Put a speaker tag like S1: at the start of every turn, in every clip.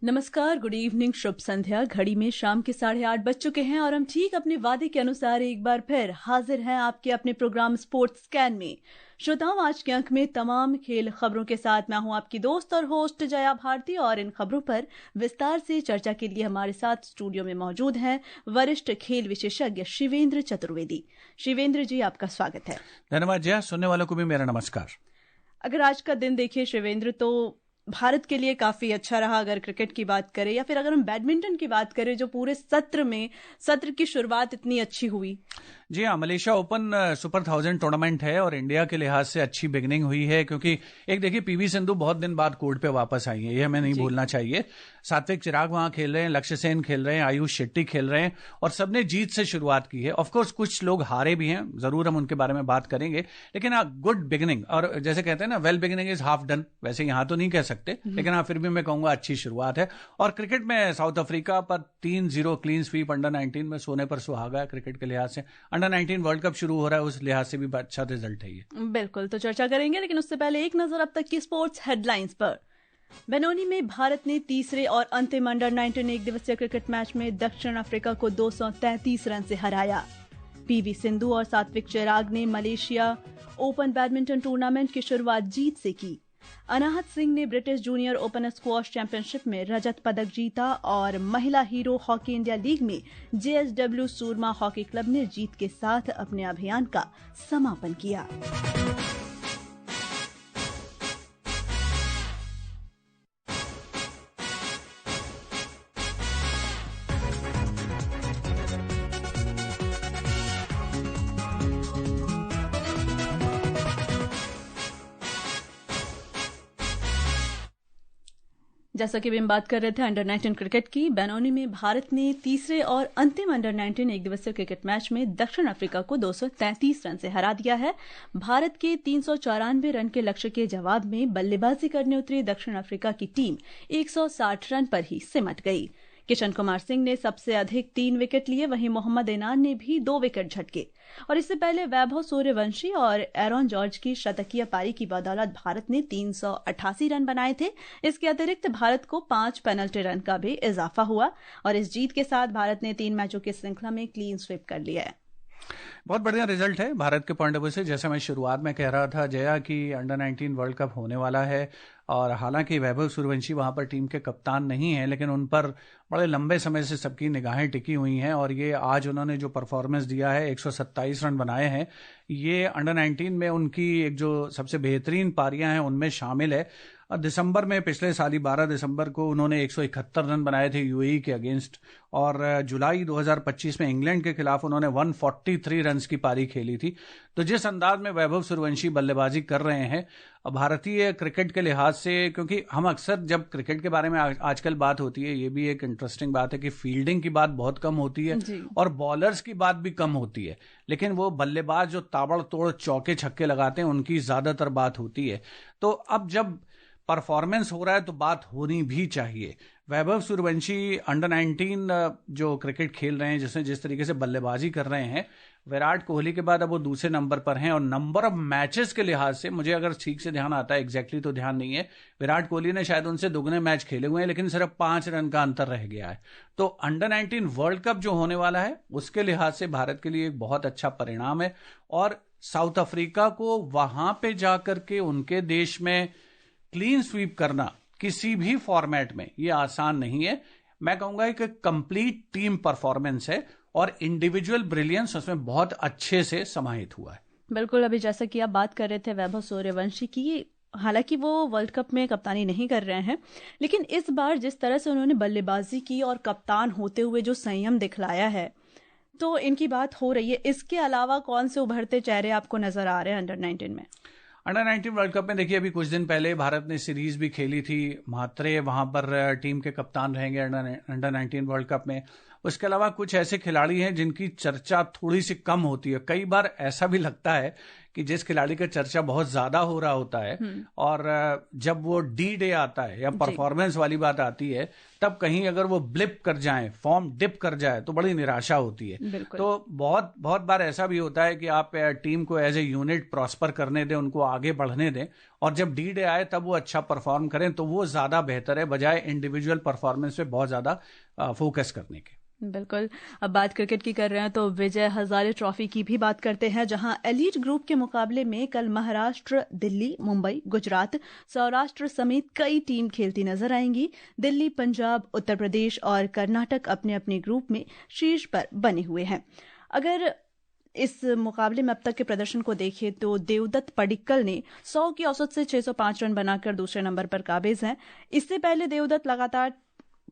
S1: नमस्कार, good evening, शुभ संध्या। घड़ी में शाम के 8:30 बज चुके हैं और हम ठीक अपने वादे के अनुसार एक बार फिर हाजिर हैं आपके अपने प्रोग्राम स्पोर्ट्स स्कैन में। श्रोताओं, आज के अंक में तमाम खेल खबरों के साथ मैं हूं आपकी दोस्त और होस्ट जया भारती और इन खबरों पर विस्तार से चर्चा के लिए हमारे साथ स्टूडियो में मौजूद हैं वरिष्ठ खेल विशेषज्ञ शिवेंद्र चतुर्वेदी। शिवेंद्र जी, आपका स्वागत है।
S2: धन्यवाद जया। सुनने वालों को भी मेरा नमस्कार।
S1: अगर आज का दिन देखिए शिवेंद्र, तो भारत के लिए काफी अच्छा रहा। अगर क्रिकेट की बात करें या फिर अगर हम बैडमिंटन की बात करें, जो पूरे सत्र की शुरुआत इतनी अच्छी हुई।
S2: जी हाँ, मलेशिया ओपन सुपर 1000 टूर्नामेंट है और इंडिया के लिहाज से अच्छी बिगनिंग हुई है, क्योंकि एक देखिए पीवी सिंधु बहुत दिन बाद कोर्ट पे वापस आई है, ये हमें नहीं भूलना चाहिए। सात्विक चिराग वहां खेल रहे हैं, लक्ष्य सेन खेल रहे हैं, आयुष शेट्टी खेल रहे हैं और सबने जीत से शुरुआत की है। ऑफकोर्स कुछ लोग हारे भी हैं, जरूर हम उनके बारे में बात करेंगे, लेकिन गुड बिगनिंग। और जैसे कहते हैं ना, well beginning is half done. वैसे यहाँ तो नहीं कह सकते, लेकिन हाँ फिर भी मैं कहूंगा अच्छी शुरुआत है। और क्रिकेट में साउथ अफ्रीका पर 3-0 क्लीन स्वीप अंडर 19 में सोने पर सुहागा क्रिकेट के लिहाज से। अंडर 19 वर्ल्ड कप शुरू हो रहा है, उस लिहाज से भी अच्छा रिजल्ट है ये।
S1: बिल्कुल, तो चर्चा करेंगे, लेकिन उससे पहले एक नजर अब तक की स्पोर्ट्स हेडलाइंस पर। बेनोनी में भारत ने तीसरे और अंतिम अंडर 19 एक दिवसीय क्रिकेट मैच में दक्षिण अफ्रीका को 233 रन से हराया। पीवी सिंधु और सात्विक चिराग ने मलेशिया ओपन बैडमिंटन टूर्नामेंट की शुरुआत जीत से की। अनाहत सिंह ने British junior open squash championship में रजत पदक जीता और महिला हीरो हॉकी इंडिया लीग में जेएसडब्ल्यू सूरमा हॉकी क्लब ने जीत के साथ अपने अभियान का समापन किया। जैसा कि हम बात कर रहे थे अंडर 19 क्रिकेट की, बेनोनी में भारत ने तीसरे और अंतिम अंडर 19 एक दिवसीय क्रिकेट मैच में दक्षिण अफ्रीका को 233 रन से हरा दिया है। भारत के 394 रन के लक्ष्य के जवाब में बल्लेबाजी करने उतरी दक्षिण अफ्रीका की टीम 160 रन पर ही सिमट गई। किशन कुमार सिंह ने सबसे अधिक 3 विकेट लिए, वहीं मोहम्मद इनान ने भी 2 विकेट झटके। और इससे पहले वैभव सूर्यवंशी और एरॉन जॉर्ज की शतकीय पारी की बदौलत भारत ने 388 रन बनाए थे। इसके अतिरिक्त भारत को 5 पेनल्टी रन का भी इजाफा हुआ और इस जीत के साथ भारत ने 3 मैचों की श्रृंखला में क्लीन स्वीप कर लिया है।
S2: बहुत बढ़िया रिजल्ट है भारत के पॉइंट ऑफ व्यू से। जैसे मैं शुरुआत में कह रहा था जया कि अंडर 19 वर्ल्ड कप होने वाला है और हालांकि वैभव सूर्यवंशी वहां पर टीम के कप्तान नहीं है, लेकिन उन पर बड़े लंबे समय से सबकी निगाहें टिकी हुई हैं और ये आज उन्होंने जो परफॉर्मेंस दिया है, 127 रन बनाए हैं, ये अंडर 19 में उनकी एक जो सबसे बेहतरीन पारियां हैं उनमें शामिल है। और दिसंबर में, पिछले साल ही 12 दिसंबर को उन्होंने 171 रन बनाए थे यूएई के अगेंस्ट और जुलाई 2025 में इंग्लैंड के खिलाफ उन्होंने 143 रन की पारी खेली थी। तो जिस अंदाज में वैभव सूर्यवंशी बल्लेबाजी कर रहे हैं भारतीय क्रिकेट के लिहाज से, क्योंकि हम अक्सर जब क्रिकेट के बारे में आजकल बात होती है, ये भी एक इंटरेस्टिंग बात है कि फील्डिंग की बात बहुत कम होती है और बॉलर्स की बात भी कम होती है, लेकिन वो बल्लेबाज जो ताबड़तोड़ चौके छक्के लगाते हैं उनकी ज्यादातर बात होती है। तो अब जब परफॉर्मेंस हो रहा है तो बात होनी भी चाहिए। वैभव सूर्यवंशी अंडर 19 जो क्रिकेट खेल रहे हैं, जिस तरीके से बल्लेबाजी कर रहे हैं, विराट कोहली के बाद अब वो दूसरे नंबर पर हैं और नंबर ऑफ मैचेस के लिहाज से, मुझे अगर ठीक से ध्यान आता है, एग्जैक्टली तो ध्यान नहीं है, विराट कोहली ने शायद उनसे दुगने मैच खेले हुए हैं, लेकिन सिर्फ 5 रन का अंतर रह गया है। तो अंडर 19 वर्ल्ड कप जो होने वाला है उसके लिहाज से भारत के लिए एक बहुत अच्छा परिणाम है और साउथ अफ्रीका को वहां पे जाकर के उनके देश में क्लीन स्वीप करना किसी भी फॉर्मेट में ये आसान नहीं है। मैं कहूंगा एक कंप्लीट टीम परफॉर्मेंस है और इंडिविजुअल ब्रिलियंस उसमें बहुत अच्छे से समाहित हुआ है।
S1: बिल्कुल, अभी जैसा कि आप बात कर रहे थे वैभव सूर्यवंशी की, हालांकि वो वर्ल्ड कप में कप्तानी नहीं कर रहे हैं, लेकिन इस बार जिस तरह से उन्होंने बल्लेबाजी की और कप्तान होते हुए जो संयम दिखलाया है, तो इनकी बात हो रही है। इसके अलावा कौन से उभरते चेहरे आपको नजर आ रहे हैं अंडर 19 में?
S2: अंडर 19 वर्ल्ड कप में देखिए, अभी कुछ दिन पहले भारत ने सीरीज भी खेली थी, म्हात्रे वहां पर टीम के कप्तान रहेंगे अंडर 19 वर्ल्ड कप में। उसके अलावा कुछ ऐसे खिलाड़ी हैं जिनकी चर्चा थोड़ी सी कम होती है। कई बार ऐसा भी लगता है कि जिस खिलाड़ी का चर्चा बहुत ज्यादा हो रहा होता है और जब वो D-Day आता है या परफॉर्मेंस वाली बात आती है, तब कहीं अगर वो ब्लिप कर जाए, फॉर्म डिप कर जाए, तो बड़ी निराशा होती है। तो बहुत बहुत बार ऐसा भी होता है कि आप टीम को एज ए यूनिट प्रॉस्पर करने दें, उनको आगे बढ़ने दें, और जब D-Day आए तब वो अच्छा परफॉर्म करें, तो वो ज्यादा बेहतर है बजाय इंडिविजुअल परफॉर्मेंस पे बहुत ज्यादा फोकस करने के।
S1: बिल्कुल। अब बात क्रिकेट की कर रहे हैं तो विजय हजारे ट्रॉफी की भी बात करते हैं, जहां एलीट ग्रुप के मुकाबले में कल महाराष्ट्र, दिल्ली, मुंबई, गुजरात, सौराष्ट्र समेत कई टीम खेलती नजर आएंगी। दिल्ली, पंजाब, उत्तर प्रदेश और कर्नाटक अपने अपने ग्रुप में शीर्ष पर बने हुए हैं। अगर इस मुकाबले में अब तक के प्रदर्शन को देखें तो देवदत्त पडिक्कल ने 100 की औसत से 605 रन बनाकर दूसरे नंबर पर काबिज हैं। इससे पहले देवदत्त लगातार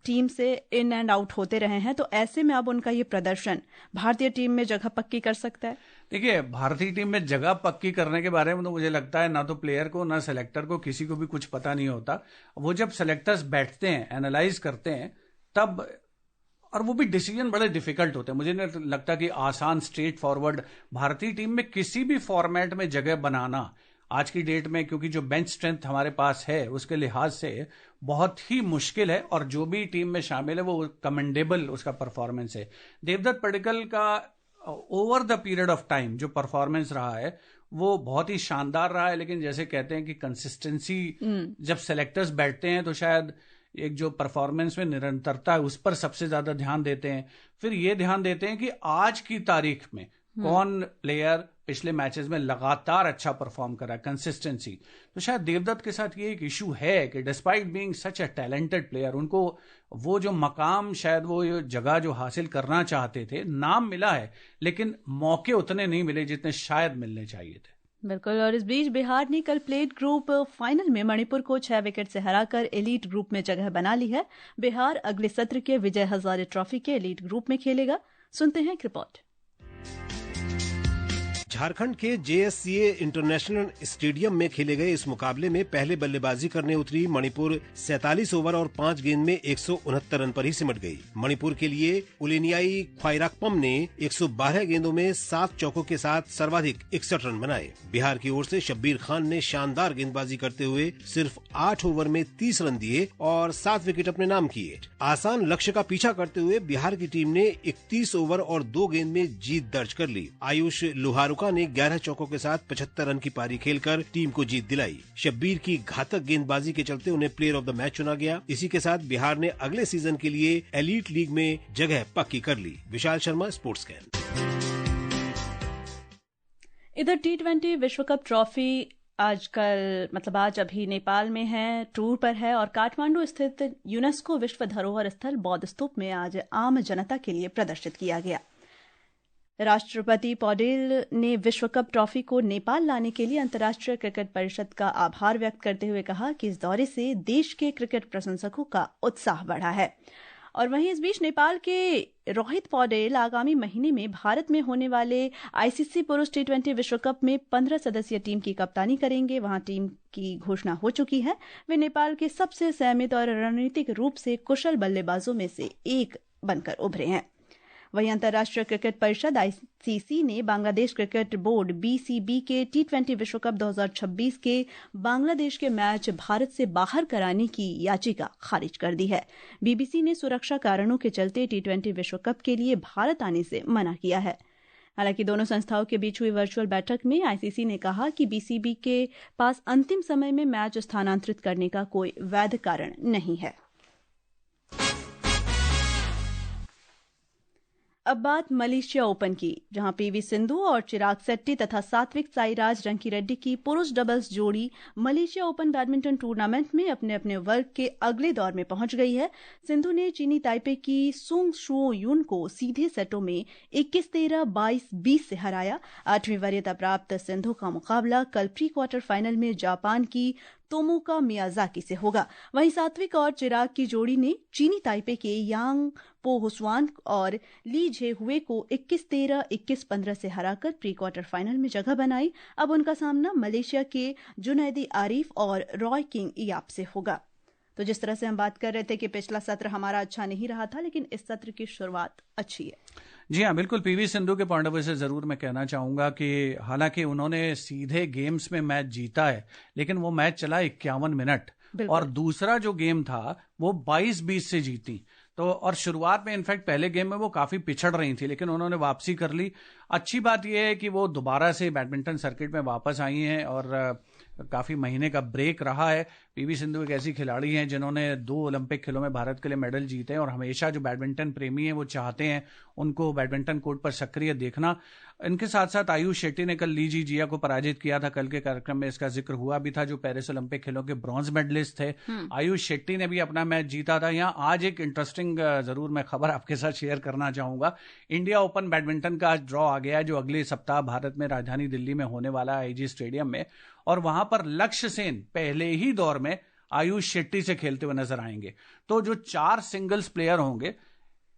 S1: टीम से इन एंड आउट होते रहे हैं, तो ऐसे में अब उनका ये प्रदर्शन भारतीय टीम में जगह पक्की कर सकता है।
S2: देखिए, भारतीय टीम में जगह पक्की करने के बारे में तो मुझे लगता है ना तो प्लेयर को ना सेलेक्टर को किसी को भी कुछ पता नहीं होता। वो जब सेलेक्टर्स बैठते हैं, एनालाइज करते हैं, तब, और वो भी डिसीजन बड़े डिफिकल्ट होते हैं। मुझे नहीं लगता कि आसान स्ट्रेट फॉरवर्ड भारतीय टीम में किसी भी फॉर्मेट में जगह बनाना आज की डेट में, क्योंकि जो बेंच स्ट्रेंथ हमारे पास है उसके लिहाज से बहुत ही मुश्किल है, और जो भी टीम में शामिल है वो कमेंडेबल उसका परफॉर्मेंस है। देवदत्त पडिक्कल का over the period of time जो परफॉर्मेंस रहा है वो बहुत ही शानदार रहा है, लेकिन जैसे कहते हैं कि कंसिस्टेंसी, जब सेलेक्टर्स बैठते हैं तो शायद एक जो परफॉर्मेंस में निरंतरता है उस पर सबसे ज्यादा ध्यान देते हैं। फिर ये ध्यान देते हैं कि आज की तारीख में कौन प्लेयर पिछले मैचेस में लगातार अच्छा परफॉर्म कर रहा है, कंसिस्टेंसी। तो शायद देवदत्त के साथ ये एक इशू है कि despite being such a talented player, उनको वो जो मकाम, शायद वो जगह जो हासिल करना चाहते थे, नाम मिला है लेकिन मौके उतने नहीं मिले जितने शायद मिलने चाहिए थे।
S1: बिल्कुल। और इस बीच बिहार ने कल प्लेट ग्रुप फाइनल में मणिपुर को 6 विकेट से हराकर एलीट ग्रुप में जगह बना ली है। बिहार अगले सत्र के विजय हजारे ट्रॉफी के एलीट ग्रुप में खेलेगा। सुनते हैं एक रिपोर्ट।
S3: झारखंड के JSCA इंटरनेशनल स्टेडियम में खेले गए इस मुकाबले में पहले बल्लेबाजी करने उतरी मणिपुर 47 ओवर और 5 गेंद में 169 रन पर ही सिमट गई। मणिपुर के लिए उलेनियाई ख्वाइराकपम ने 112 गेंदों में 7 चौकों के साथ सर्वाधिक 61 रन बनाए। बिहार की ओर से शब्बीर खान ने शानदार गेंदबाजी करते हुए सिर्फ 8 ओवर में 30 रन दिए और 7 विकेट अपने नाम किए। आसान लक्ष्य का पीछा करते हुए बिहार की टीम ने 31 ओवर और 2 गेंद में जीत दर्ज कर ली। आयुष लोहारुका ने 11 चौकों के साथ 75 रन की पारी खेलकर टीम को जीत दिलाई। शब्बीर की घातक गेंदबाजी के चलते उन्हें प्लेयर ऑफ द मैच चुना गया। इसी के साथ बिहार ने अगले सीजन के लिए एलीट लीग में जगह पक्की कर ली। Vishal Sharma, sports can.
S1: इधर T20 विश्व कप ट्रॉफी आज अभी नेपाल में है, टूर पर है, और काठमांडू स्थित यूनेस्को विश्व धरोहर स्थल बौद्ध स्तूप में आज आम जनता के लिए प्रदर्शित किया गया। राष्ट्रपति पौडेल ने विश्व कप ट्रॉफी को नेपाल लाने के लिए अंतर्राष्ट्रीय क्रिकेट परिषद का आभार व्यक्त करते हुए कहा कि इस दौरे से देश के क्रिकेट प्रशंसकों का उत्साह बढ़ा है। और वहीं इस बीच नेपाल के रोहित पौडेल आगामी महीने में भारत में होने वाले ICC पुरुष T20 विश्व कप में 15 सदस्यीय टीम की कप्तानी करेंगे। वहां टीम की घोषणा हो चुकी है। वे नेपाल के सबसे संयमित और रणनीतिक रूप से कुशल बल्लेबाजों में से एक बनकर उभरे हैं। वहीं अंतर्राष्ट्रीय क्रिकेट परिषद ICC ने बांग्लादेश क्रिकेट बोर्ड BCB के T20 विश्व कप 2026 के बांग्लादेश के मैच भारत से बाहर कराने की याचिका खारिज कर दी है। BBC ने सुरक्षा कारणों के चलते T20 विश्व कप के लिए भारत आने से मना किया है। हालांकि दोनों संस्थाओं के बीच हुई वर्चुअल बैठक में ICC ने कहा कि BCB के पास अंतिम समय में मैच स्थानांतरित करने का कोई वैध कारण नहीं है। अब बात मलेशिया ओपन की, जहां PV सिंधु और चिराग शेट्टी तथा सात्विक साईराज रंकीरेड्डी की पुरुष डबल्स जोड़ी मलेशिया ओपन बैडमिंटन टूर्नामेंट में अपने अपने वर्ग के अगले दौर में पहुंच गई है। सिंधु ने चीनी ताइपे की सुंग शुओ यून को सीधे सेटों में 21-13, 22-20 से हराया। 8वीं वरीयता प्राप्त सिंधु का मुकाबला कल प्री क्वार्टर फाइनल में जापान की तोमोका मियाजाकी से होगा। वहीं सात्विक और चिराग की जोड़ी ने चीनी ताइपे के यांग पो हुसवान और ली झे हुए को 21-13, 21-15 से हराकर प्री क्वार्टर फाइनल में जगह बनाई। अब उनका सामना मलेशिया के जुनैदी आरिफ और रॉय किंग याप से होगा। तो जिस तरह से हम बात कर रहे थे कि पिछला सत्र हमारा अच्छा नहीं रहा था, लेकिन इस सत्र की शुरुआत अच्छी है।
S2: जी हाँ, बिल्कुल। पीवी सिंधु के पॉइंट ऑफ व्यू से जरूर मैं कहना चाहूंगा कि हालांकि उन्होंने सीधे गेम्स में मैच जीता है, लेकिन वो मैच चला 51 मिनट और दूसरा जो गेम था वो 22-20 से जीती। तो और शुरुआत में इनफैक्ट पहले गेम में वो काफी पिछड़ रही थी, लेकिन उन्होंने वापसी कर ली। अच्छी बात यह है कि वो दोबारा से बैडमिंटन सर्किट में वापस आई हैं और काफी महीने का ब्रेक रहा है। पीवी सिंधु एक ऐसी खिलाड़ी हैं जिन्होंने 2 ओलंपिक खेलों में भारत के लिए मेडल जीते हैं और हमेशा जो बैडमिंटन प्रेमी हैं वो चाहते हैं उनको बैडमिंटन कोर्ट पर सक्रिय देखना। इनके साथ साथ आयुष शेट्टी ने कल ली जी जिया को पराजित किया था। कल के कार्यक्रम में इसका जिक्र हुआ भी था, जो पेरिस ओलंपिक खेलों के ब्रॉन्ज मेडलिस्ट थे। आयुष शेट्टी ने भी अपना मैच जीता था। यहाँ आज एक इंटरेस्टिंग जरूर मैं खबर आपके साथ शेयर करना चाहूंगा। इंडिया ओपन बैडमिंटन का आज ड्रॉ आ गया है, जो अगले सप्ताह भारत में राजधानी दिल्ली में होने वाला है, आईजी स्टेडियम में। और वहां पर लक्ष्य सेन पहले ही दौर में आयुष शेट्टी से खेलते हुए नजर आएंगे। तो जो 4 सिंगल्स प्लेयर होंगे,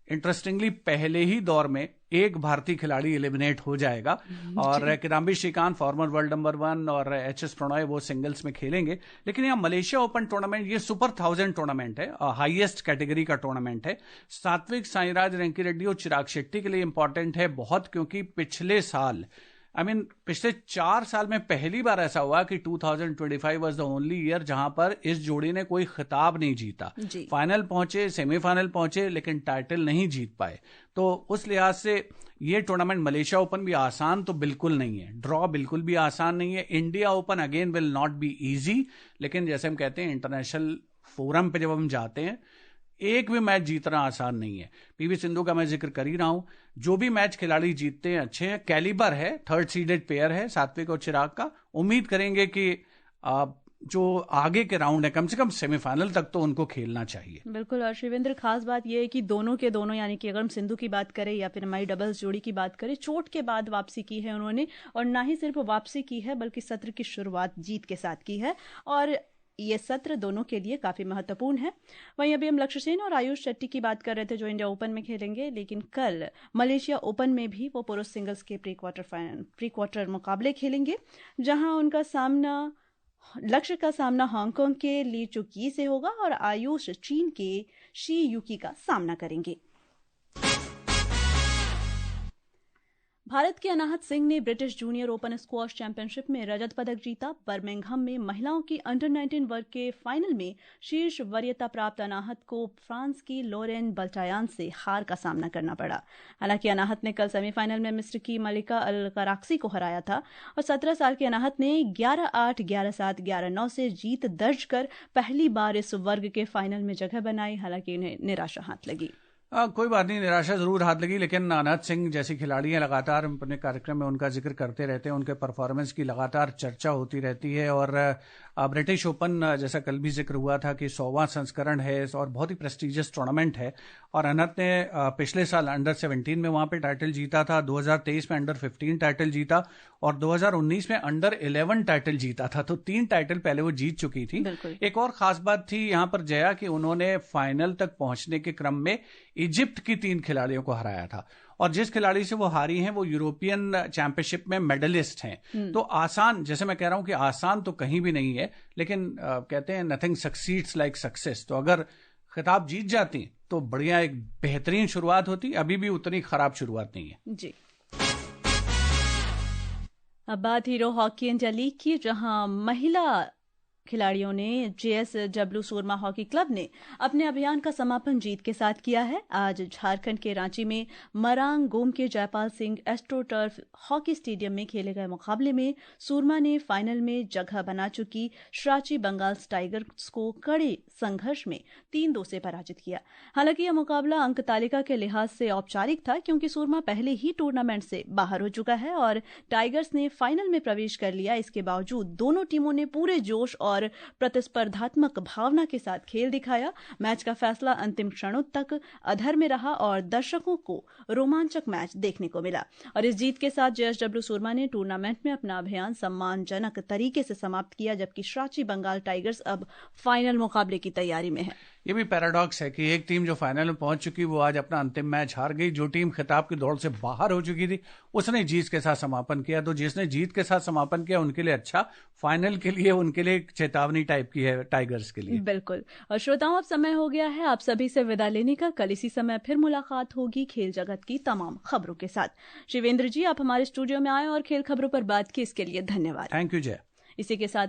S2: इंटरेस्टिंगली पहले ही दौर में एक भारतीय खिलाड़ी एलिमिनेट हो जाएगा और Kidambi Srikanth former world number 1 और एचएस प्रणॉय वो सिंगल्स में खेलेंगे। लेकिन यहाँ मलेशिया ओपन टूर्नामेंट ये सुपर 1000 टूर्नामेंट है, हाईएस्ट कैटेगरी का टूर्नामेंट है। सात्विक साईराज रंकी रेड्डी और चिराग शेट्टी के लिए इंपॉर्टेंट है बहुत, क्योंकि पिछले साल पिछले 4 साल में पहली बार ऐसा हुआ कि 2025 वाज द ओनली ईयर जहां पर इस जोड़ी ने कोई खिताब नहीं जीता। फाइनल पहुंचे, सेमीफाइनल पहुंचे, लेकिन टाइटल नहीं जीत पाए। तो उस लिहाज से ये टूर्नामेंट मलेशिया ओपन भी आसान तो बिल्कुल नहीं है, ड्रॉ बिल्कुल भी आसान नहीं है। India open again will not be easy, लेकिन जैसे हम कहते हैं इंटरनेशनल फोरम पे जब हम जाते हैं एक भी मैच जीतना आसान नहीं है। पीवी सिंधु का मैं जिक्र कर ही रहा हूं, जो भी मैच खिलाड़ी जीतते हैं अच्छे हैं, कैलिबर है, 3rd सीडेड पेयर है सात्विक और चिराग का। उम्मीद करेंगे कि जो आगे के राउंड है कम से कम सेमीफाइनल तक तो उनको खेलना चाहिए।
S1: बिल्कुल। और शिवेंद्र, खास बात यह है कि दोनों के दोनों, यानी कि अगर हम सिंधु की बात करें या फिर हमारी डबल्स जोड़ी की बात करें, चोट के बाद वापसी की है उन्होंने। और ना ही सिर्फ वापसी की है बल्कि सत्र की शुरुआत जीत के साथ की है और ये सत्र दोनों के लिए काफी महत्वपूर्ण है। वहीं अभी हम लक्ष्य सेन और आयुष शेट्टी की बात कर रहे थे जो इंडिया ओपन में खेलेंगे, लेकिन कल मलेशिया ओपन में भी वो पुरुष सिंगल्स के प्री क्वार्टर मुकाबले खेलेंगे, जहां उनका सामना लक्ष्य का सामना हांगकांग के ली चुकी से होगा और आयुष चीन के शी यूकी का सामना करेंगे। भारत के अनाहत सिंह ने British junior open squash championship में रजत पदक जीता। बर्मिंघम में महिलाओं की अंडर 19 वर्ग के फाइनल में शीर्ष वरीयता प्राप्त अनाहत को फ्रांस की लोरेन बल्टायान से हार का सामना करना पड़ा। हालांकि अनाहत ने कल सेमीफाइनल में मिस्र की मलिका अल कराक्सी को हराया था और 17 साल के अनाहत ने 11-8, 11-7, 11-9 से जीत दर्ज कर पहली बार इस वर्ग के फाइनल में जगह बनाई। हालांकि उन्हें निराशा हाथ लगी।
S2: कोई बात नहीं, निराशा जरूर हाथ लगी, लेकिन अनाहत सिंह जैसी खिलाड़ी हैं, लगातार अपने कार्यक्रम में उनका जिक्र करते रहते हैं, उनके परफॉर्मेंस की लगातार चर्चा होती रहती है। और ब्रिटिश ओपन जैसा कल भी जिक्र हुआ था कि 100वां संस्करण है और बहुत ही प्रेस्टिजियस टूर्नामेंट है। और अनाहत ने पिछले साल अंडर 17 में वहां पे टाइटल जीता था, 2023 में अंडर 15 टाइटल जीता और 2019 में अंडर 11 टाइटल जीता था। तो 3 टाइटल पहले वो जीत चुकी थी। एक और खास बात थी यहाँ पर जया कि उन्होंने फाइनल तक पहुंचने के क्रम में इजिप्ट की 3 खिलाड़ियों को हराया था और जिस खिलाड़ी से वो हारी हैं वो यूरोपियन चैंपियनशिप में मेडलिस्ट हैं। तो आसान, जैसे मैं कह रहा हूं कि आसान तो कहीं भी नहीं है, लेकिन कहते हैं नथिंग सक्सीड्स लाइक सक्सेस। तो अगर खिताब जीत जाती तो बढ़िया एक बेहतरीन शुरुआत होती, अभी भी उतनी खराब शुरुआत नहीं है।
S1: जी। अब बात हीरो हॉकी इंडिया लीग की, जहां महिला खिलाड़ियों ने JSW सूरमा हॉकी क्लब ने अपने अभियान का समापन जीत के साथ किया है। आज झारखंड के रांची में मरांग गोम के Jaipal Singh astroturf hockey stadium में खेले गए मुकाबले में सूरमा ने फाइनल में जगह बना चुकी श्राची बंगाल टाइगर्स को कड़े संघर्ष में 3-2 से पराजित किया। हालांकि यह मुकाबला अंक तालिका के लिहाज से औपचारिक था, क्योंकि सूरमा पहले ही टूर्नामेंट से बाहर हो चुका है और टाइगर्स ने फाइनल में प्रवेश कर लिया। इसके बावजूद दोनों टीमों ने पूरे जोश और प्रतिस्पर्धात्मक भावना के साथ खेल दिखाया। मैच का फैसला अंतिम क्षणों तक अधर में रहा और दर्शकों को रोमांचक मैच देखने को मिला। और इस जीत के साथ JSW सूरमा ने टूर्नामेंट में अपना अभियान सम्मानजनक तरीके से समाप्त किया, जबकि श्राची बंगाल टाइगर्स अब फाइनल मुकाबले की तैयारी में है।
S2: ये भी पैराडॉक्स है कि एक टीम जो फाइनल में पहुंच चुकी वो आज अपना अंतिम मैच हार गई। जो टीम खिताब की दौड़ से बाहर हो चुकी थी उसने जीत के साथ समापन किया। तो जिसने जीत के साथ समापन किया उनके लिए अच्छा, फाइनल के लिए उनके लिए एक चेतावनी टाइप की है टाइगर्स के लिए।
S1: बिल्कुल। और श्रोताओं, अब समय हो गया है आप सभी से विदा लेने का। कल इसी समय फिर मुलाकात होगी खेल जगत की तमाम खबरों के साथ। शिवेंद्र जी, आप हमारे स्टूडियो में आए और खेल खबरों पर बात की, इसके लिए धन्यवाद।
S2: थैंक यू जय।
S1: इसी के साथ